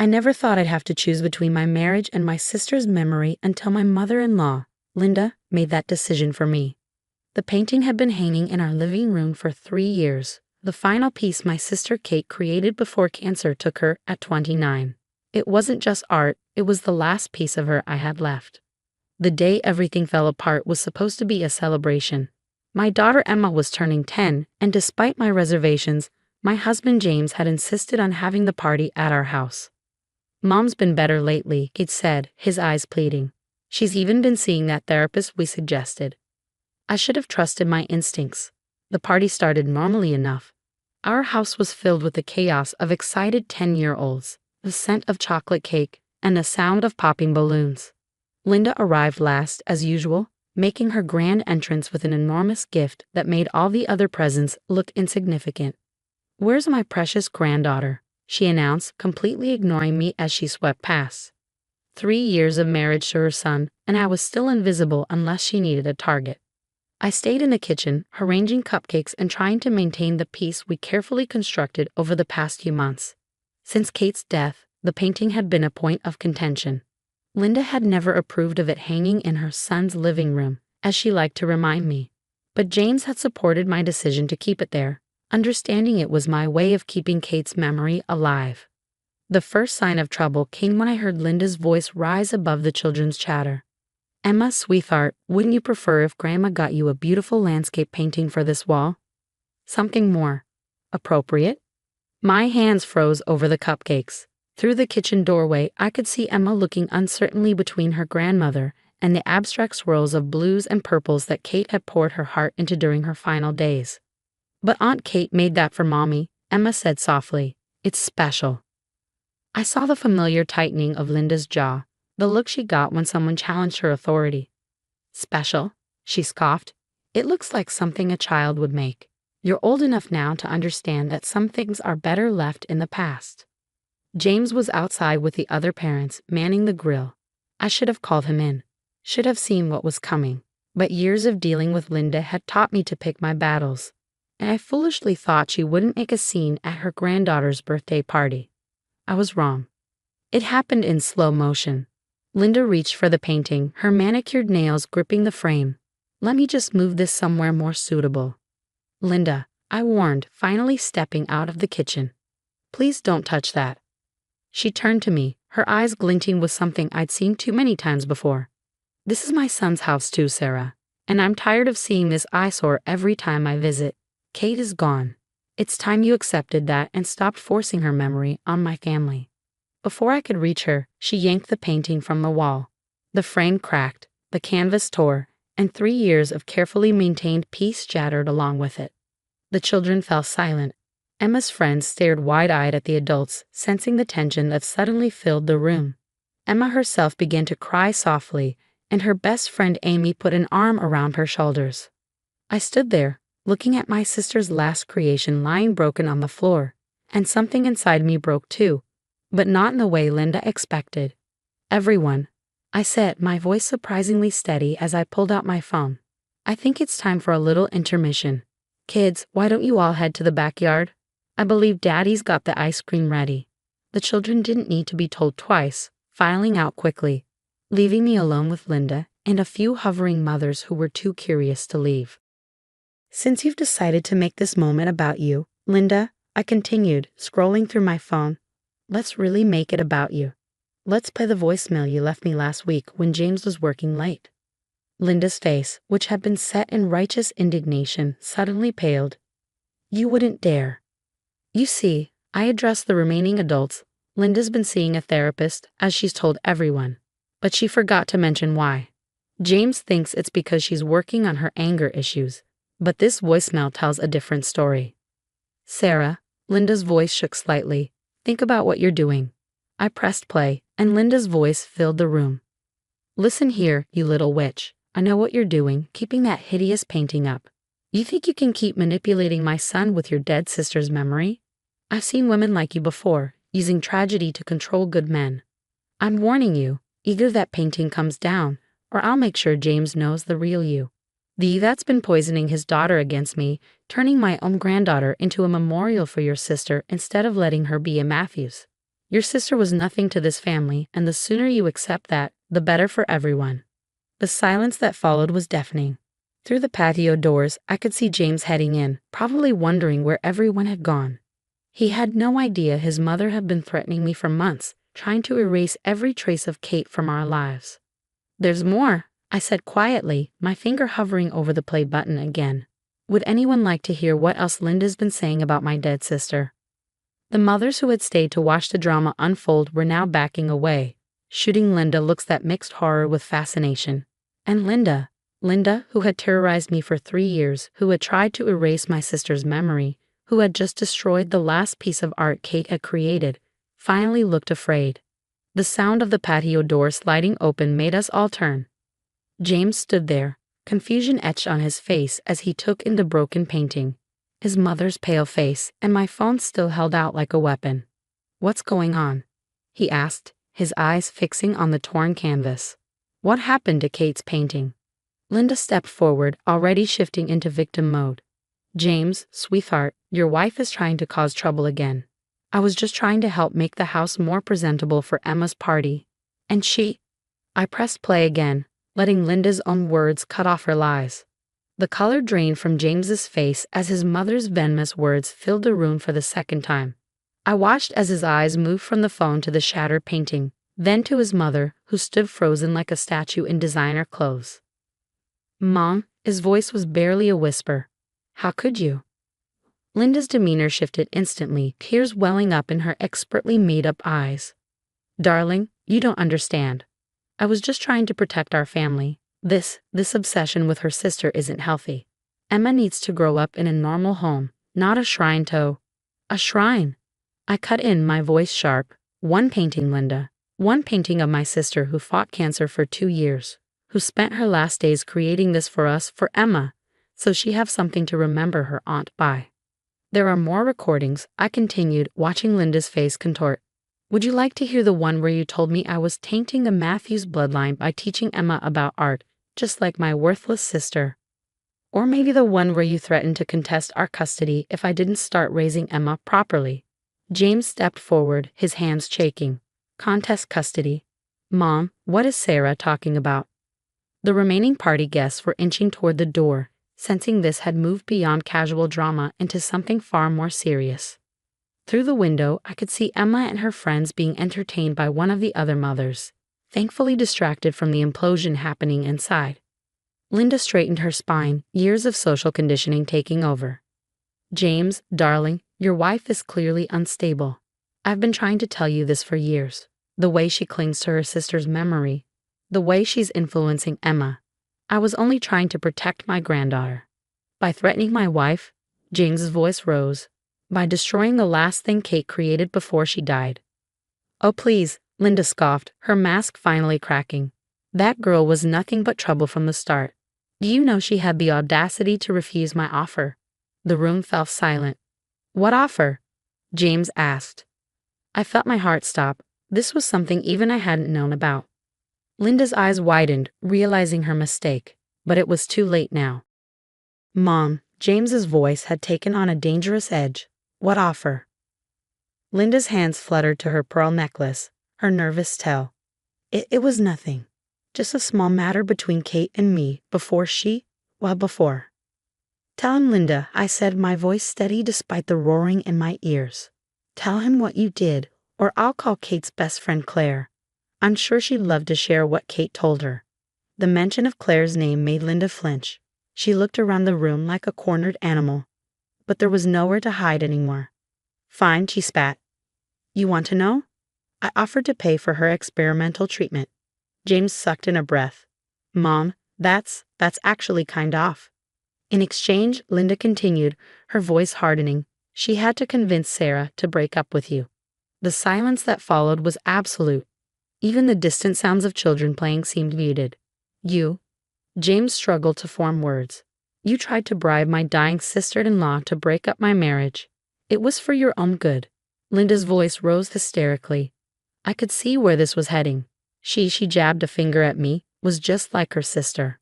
I never thought I'd have to choose between my marriage and my sister's memory until my mother-in-law, Linda, made that decision for me. The painting had been hanging in our living room for 3 years, the final piece my sister Kate created before cancer took her at 29. It wasn't just art, it was the last piece of her I had left. The day everything fell apart was supposed to be a celebration. My daughter Emma was turning 10, and despite my reservations, my husband James had insisted on having the party at our house. "Mom's been better lately," Kate said, his eyes pleading. "She's even been seeing that therapist we suggested." I should have trusted my instincts. The party started normally enough. Our house was filled with the chaos of excited 10-year-olds, the scent of chocolate cake, and the sound of popping balloons. Linda arrived last, as usual, making her grand entrance with an enormous gift that made all the other presents look insignificant. "Where's my precious granddaughter?" she announced, completely ignoring me as she swept past. 3 years of marriage to her son, and I was still invisible unless she needed a target. I stayed in the kitchen, arranging cupcakes and trying to maintain the peace we carefully constructed over the past few months. Since Kate's death, the painting had been a point of contention. Linda had never approved of it hanging in her son's living room, as she liked to remind me. But James had supported my decision to keep it there, understanding it was my way of keeping Kate's memory alive. The first sign of trouble came when I heard Linda's voice rise above the children's chatter. "Emma, sweetheart, wouldn't you prefer if Grandma got you a beautiful landscape painting for this wall? Something more appropriate?" My hands froze over the cupcakes. Through the kitchen doorway, I could see Emma looking uncertainly between her grandmother and the abstract swirls of blues and purples that Kate had poured her heart into during her final days. "But Aunt Kate made that for Mommy," Emma said softly. "It's special." I saw the familiar tightening of Linda's jaw, the look she got when someone challenged her authority. "Special?" she scoffed. "It looks like something a child would make. You're old enough now to understand that some things are better left in the past." James was outside with the other parents, manning the grill. I should have called him in. Should have seen what was coming. But years of dealing with Linda had taught me to pick my battles. And I foolishly thought she wouldn't make a scene at her granddaughter's birthday party. I was wrong. It happened in slow motion. Linda reached for the painting, her manicured nails gripping the frame. "Let me just move this somewhere more suitable." "Linda," I warned, finally stepping out of the kitchen. "Please don't touch that." She turned to me, her eyes glinting with something I'd seen too many times before. "This is my son's house too, Sarah, and I'm tired of seeing this eyesore every time I visit. Kate is gone. It's time you accepted that and stopped forcing her memory on my family." Before I could reach her, she yanked the painting from the wall. The frame cracked, the canvas tore, and 3 years of carefully maintained peace shattered along with it. The children fell silent. Emma's friends stared wide-eyed at the adults, sensing the tension that suddenly filled the room. Emma herself began to cry softly, and her best friend Amy put an arm around her shoulders. I stood there, looking at my sister's last creation lying broken on the floor, and something inside me broke too, but not in the way Linda expected. "Everyone," I said, my voice surprisingly steady as I pulled out my phone. "I think it's time for a little intermission. Kids, why don't you all head to the backyard? I believe Daddy's got the ice cream ready." The children didn't need to be told twice, filing out quickly, leaving me alone with Linda and a few hovering mothers who were too curious to leave. "Since you've decided to make this moment about you, Linda," I continued, scrolling through my phone, "let's really make it about you. Let's play the voicemail you left me last week when James was working late." Linda's face, which had been set in righteous indignation, suddenly paled. "You wouldn't dare." "You see," I addressed the remaining adults, "Linda's been seeing a therapist, as she's told everyone. But she forgot to mention why. James thinks it's because she's working on her anger issues, but this voicemail tells a different story." "Sarah," Linda's voice shook slightly, "think about what you're doing." I pressed play, and Linda's voice filled the room. "Listen here, you little witch. I know what you're doing, keeping that hideous painting up. You think you can keep manipulating my son with your dead sister's memory? I've seen women like you before, using tragedy to control good men. I'm warning you, either that painting comes down, or I'll make sure James knows the real you. That's been poisoning his daughter against me, turning my own granddaughter into a memorial for your sister instead of letting her be a Matthews. Your sister was nothing to this family, and the sooner you accept that, the better for everyone." The silence that followed was deafening. Through the patio doors, I could see James heading in, probably wondering where everyone had gone. He had no idea his mother had been threatening me for months, trying to erase every trace of Kate from our lives. "There's more," I said quietly, my finger hovering over the play button again. Would anyone like to hear what else Linda's been saying about my dead sister? The mothers who had stayed to watch the drama unfold were now backing away, shooting Linda looks that mixed horror with fascination. And Linda, who had terrorized me for 3 years, who had tried to erase my sister's memory, who had just destroyed the last piece of art Kate had created, finally looked afraid. The sound of the patio door sliding open made us all turn. James stood there, confusion etched on his face as he took in the broken painting, his mother's pale face, and my phone still held out like a weapon. "What's going on?" he asked, his eyes fixing on the torn canvas. "What happened to Kate's painting?" Linda stepped forward, already shifting into victim mode. "James, sweetheart, your wife is trying to cause trouble again. I was just trying to help make the house more presentable for Emma's party. And she—" I pressed play again, letting Linda's own words cut off her lies. The color drained from James's face as his mother's venomous words filled the room for the second time. I watched as his eyes moved from the phone to the shattered painting, then to his mother, who stood frozen like a statue in designer clothes. "Mom," his voice was barely a whisper. "How could you?" Linda's demeanor shifted instantly, tears welling up in her expertly made-up eyes. "Darling, you don't understand. I was just trying to protect our family. This obsession with her sister isn't healthy. Emma needs to grow up in a normal home, not a shrine to—" "A shrine?" I cut in, my voice sharp. "One painting, Linda. One painting of my sister who fought cancer for 2 years, who spent her last days creating this for us, for Emma, so she have something to remember her aunt by." "There are more recordings," I continued, watching Linda's face contort. "Would you like to hear the one where you told me I was tainting the Matthews bloodline by teaching Emma about art, just like my worthless sister? Or maybe the one where you threatened to contest our custody if I didn't start raising Emma properly?" James stepped forward, his hands shaking. "Contest custody? Mom, what is Sarah talking about?" The remaining party guests were inching toward the door, sensing this had moved beyond casual drama into something far more serious. Through the window, I could see Emma and her friends being entertained by one of the other mothers, thankfully distracted from the implosion happening inside. Linda straightened her spine, years of social conditioning taking over. "James, darling, your wife is clearly unstable. I've been trying to tell you this for years. The way she clings to her sister's memory, the way she's influencing Emma. I was only trying to protect my granddaughter. By threatening my wife," James's voice rose, "by destroying the last thing Kate created before she died." "Oh please," Linda scoffed, her mask finally cracking. "That girl was nothing but trouble from the start. Do you know she had the audacity to refuse my offer?" The room fell silent. "What offer?" James asked. I felt my heart stop. This was something even I hadn't known about. Linda's eyes widened, realizing her mistake, but it was too late now. "Mom," James's voice had taken on a dangerous edge. "What offer?" Linda's hands fluttered to her pearl necklace, her nervous tell. It was nothing. Just a small matter between Kate and me before. "Tell him, Linda," I said, my voice steady despite the roaring in my ears. "Tell him what you did, or I'll call Kate's best friend Claire. I'm sure she'd love to share what Kate told her." The mention of Claire's name made Linda flinch. She looked around the room like a cornered animal, but there was nowhere to hide anymore. "Fine," she spat. "You want to know?" I offered to pay for her experimental treatment. James sucked in a breath. "Mom, that's actually kind off." In exchange, Linda continued, her voice hardening, "she had to convince Sarah to break up with you." The silence that followed was absolute. Even the distant sounds of children playing seemed muted. "You?" James struggled to form words. "You tried to bribe my dying sister-in-law to break up my marriage. It was for your own good." Linda's voice rose hysterically. I could see where this was heading. She jabbed a finger at me, was just like her sister.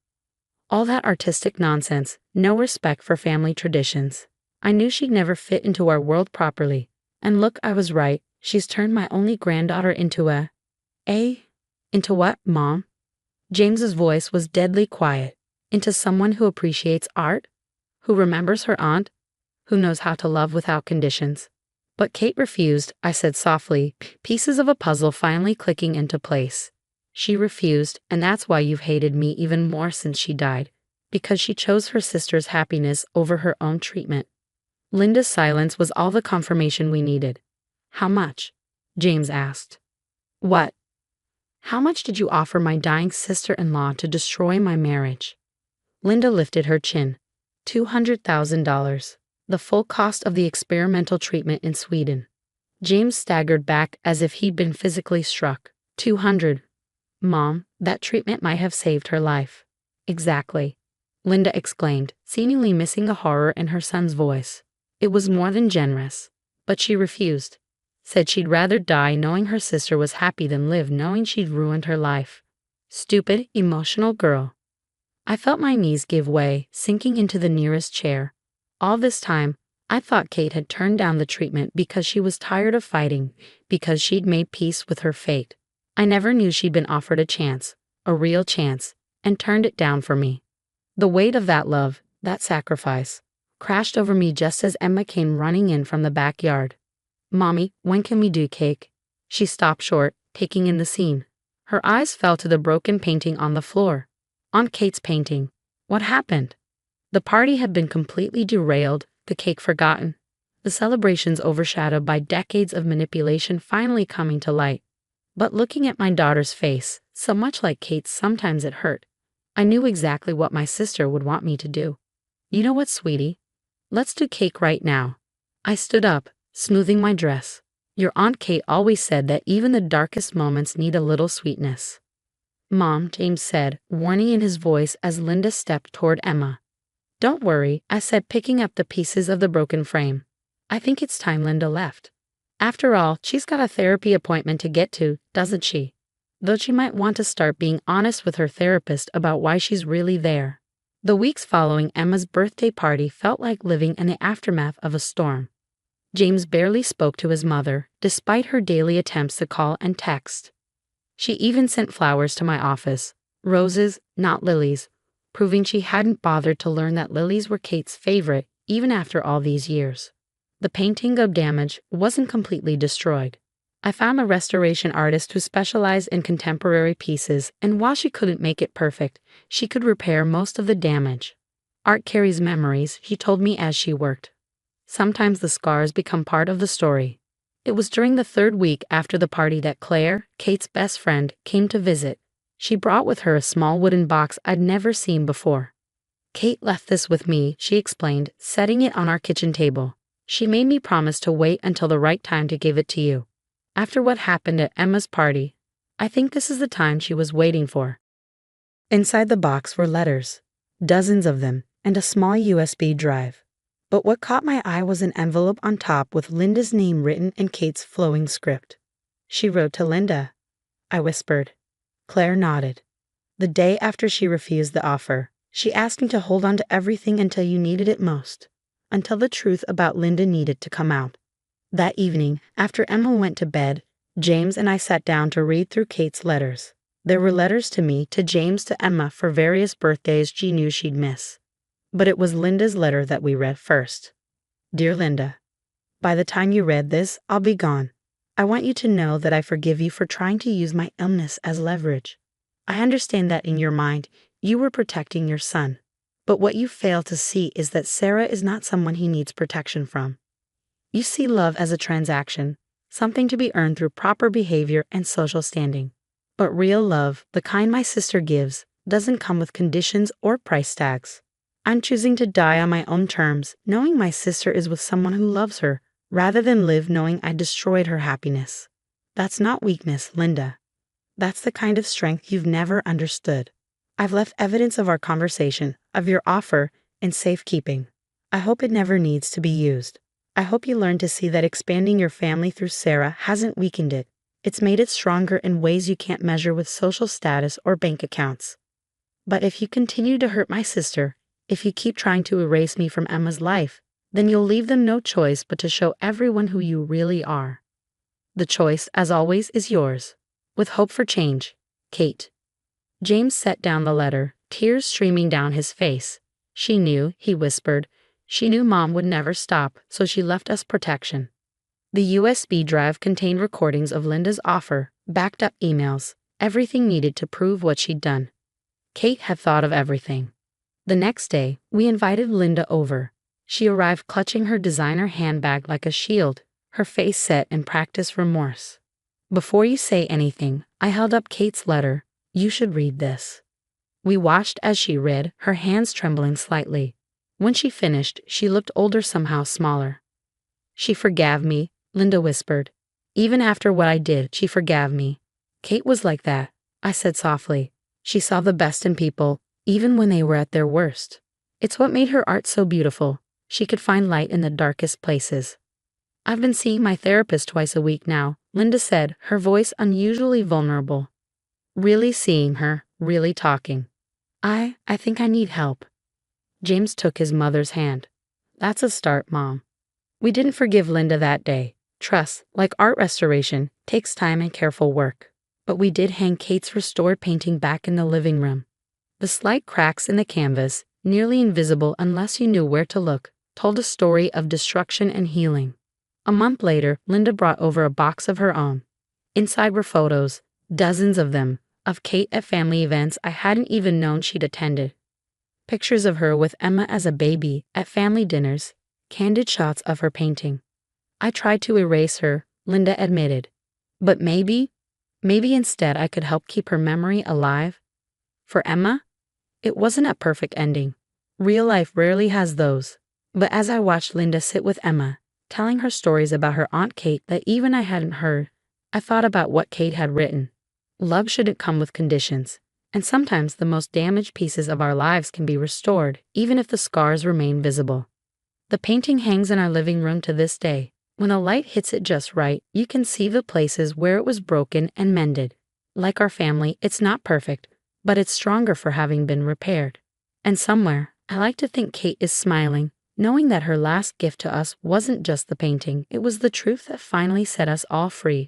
All that artistic nonsense, no respect for family traditions. I knew she'd never fit into our world properly. And look, I was right, She's turned my only granddaughter into what, Mom? James's voice was deadly quiet. Into someone who appreciates art? Who remembers her aunt? Who knows how to love without conditions? But Kate refused, I said softly, pieces of a puzzle finally clicking into place. She refused, and that's why you've hated me even more since she died. Because she chose her sister's happiness over her own treatment. Linda's silence was all the confirmation we needed. How much? James asked. What? How much did you offer my dying sister-in-law to destroy my marriage? Linda lifted her chin. $200,000. The full cost of the experimental treatment in Sweden. James staggered back as if he'd been physically struck. 200. Mom, that treatment might have saved her life. Exactly. Linda exclaimed, seemingly missing the horror in her son's voice. It was more than generous. But she refused. Said she'd rather die knowing her sister was happy than live knowing she'd ruined her life. Stupid, emotional girl. I felt my knees give way, sinking into the nearest chair. All this time, I thought Kate had turned down the treatment because she was tired of fighting, because she'd made peace with her fate. I never knew she'd been offered a chance, a real chance, and turned it down for me. The weight of that love, that sacrifice, crashed over me just as Emma came running in from the backyard. Mommy, when can we do cake? She stopped short, taking in the scene. Her eyes fell to the broken painting on the floor. On Kate's painting. What happened? The party had been completely derailed, the cake forgotten, the celebrations overshadowed by decades of manipulation finally coming to light. But looking at my daughter's face, so much like Kate's sometimes it hurt, I knew exactly what my sister would want me to do. You know what, sweetie? Let's do cake right now. I stood up, smoothing my dress. Your Aunt Kate always said that even the darkest moments need a little sweetness. Mom, James said, warning in his voice as Linda stepped toward Emma. Don't worry, I said, picking up the pieces of the broken frame. I think it's time Linda left. After all, she's got a therapy appointment to get to, doesn't she? Though she might want to start being honest with her therapist about why she's really there. The weeks following Emma's birthday party felt like living in the aftermath of a storm. James barely spoke to his mother, despite her daily attempts to call and text. She even sent flowers to my office, roses, not lilies, proving she hadn't bothered to learn that lilies were Kate's favorite, even after all these years. The painting, though damaged, wasn't completely destroyed. I found a restoration artist who specialized in contemporary pieces, and while she couldn't make it perfect, she could repair most of the damage. Art carries memories, he told me as she worked. Sometimes the scars become part of the story. It was during the third week after the party that Claire, Kate's best friend, came to visit. She brought with her a small wooden box I'd never seen before. Kate left this with me, she explained, setting it on our kitchen table. She made me promise to wait until the right time to give it to you. After what happened at Emma's party, I think this is the time she was waiting for. Inside the box were letters, dozens of them, and a small USB drive. But what caught my eye was an envelope on top with Linda's name written in Kate's flowing script. She wrote to Linda. I whispered. Claire nodded. The day after she refused the offer, she asked me to hold on to everything until you needed it most, until the truth about Linda needed to come out. That evening, after Emma went to bed, James and I sat down to read through Kate's letters. There were letters to me, to James, to Emma for various birthdays she knew she'd miss. But it was Linda's letter that we read first. Dear Linda, by the time you read this, I'll be gone. I want you to know that I forgive you for trying to use my illness as leverage. I understand that in your mind, you were protecting your son. But what you fail to see is that Sarah is not someone he needs protection from. You see love as a transaction, something to be earned through proper behavior and social standing. But real love, the kind my sister gives, doesn't come with conditions or price tags. I'm choosing to die on my own terms, knowing my sister is with someone who loves her, rather than live knowing I destroyed her happiness. That's not weakness, Linda. That's the kind of strength you've never understood. I've left evidence of our conversation, of your offer, in safekeeping. I hope it never needs to be used. I hope you learn to see that expanding your family through Sarah hasn't weakened it. It's made it stronger in ways you can't measure with social status or bank accounts. But if you continue to hurt my sister, if you keep trying to erase me from Emma's life, then you'll leave them no choice but to show everyone who you really are. The choice, as always, is yours. With hope for change, Kate. James set down the letter, tears streaming down his face. She knew, he whispered. She knew Mom would never stop, so she left us protection. The USB drive contained recordings of Linda's offer, backed up emails, everything needed to prove what she'd done. Kate had thought of everything. The next day, we invited Linda over. She arrived clutching her designer handbag like a shield, her face set in practiced remorse. Before you say anything, I held up Kate's letter. You should read this. We watched as she read, her hands trembling slightly. When she finished, she looked older, somehow smaller. She forgave me, Linda whispered. Even after what I did, she forgave me. Kate was like that, I said softly. She saw the best in people, even when they were at their worst. It's what made her art so beautiful. She could find light in the darkest places. I've been seeing my therapist twice a week now, Linda said, her voice unusually vulnerable. Really seeing her, really talking. I think I need help. James took his mother's hand. That's a start, Mom. We didn't forgive Linda that day. Trust, like art restoration, takes time and careful work. But we did hang Kate's restored painting back in the living room. The slight cracks in the canvas, nearly invisible unless you knew where to look, told a story of destruction and healing. A month later, Linda brought over a box of her own. Inside were photos, dozens of them, of Kate at family events I hadn't even known she'd attended. Pictures of her with Emma as a baby, at family dinners, candid shots of her painting. I tried to erase her, Linda admitted. But maybe instead I could help keep her memory alive. For Emma, it wasn't a perfect ending. Real life rarely has those. But as I watched Linda sit with Emma, telling her stories about her Aunt Kate that even I hadn't heard, I thought about what Kate had written. Love shouldn't come with conditions, and sometimes the most damaged pieces of our lives can be restored, even if the scars remain visible. The painting hangs in our living room to this day. When the light hits it just right, you can see the places where it was broken and mended. Like our family, it's not perfect, but it's stronger for having been repaired. And somewhere, I like to think Kate is smiling, knowing that her last gift to us wasn't just the painting, it was the truth that finally set us all free.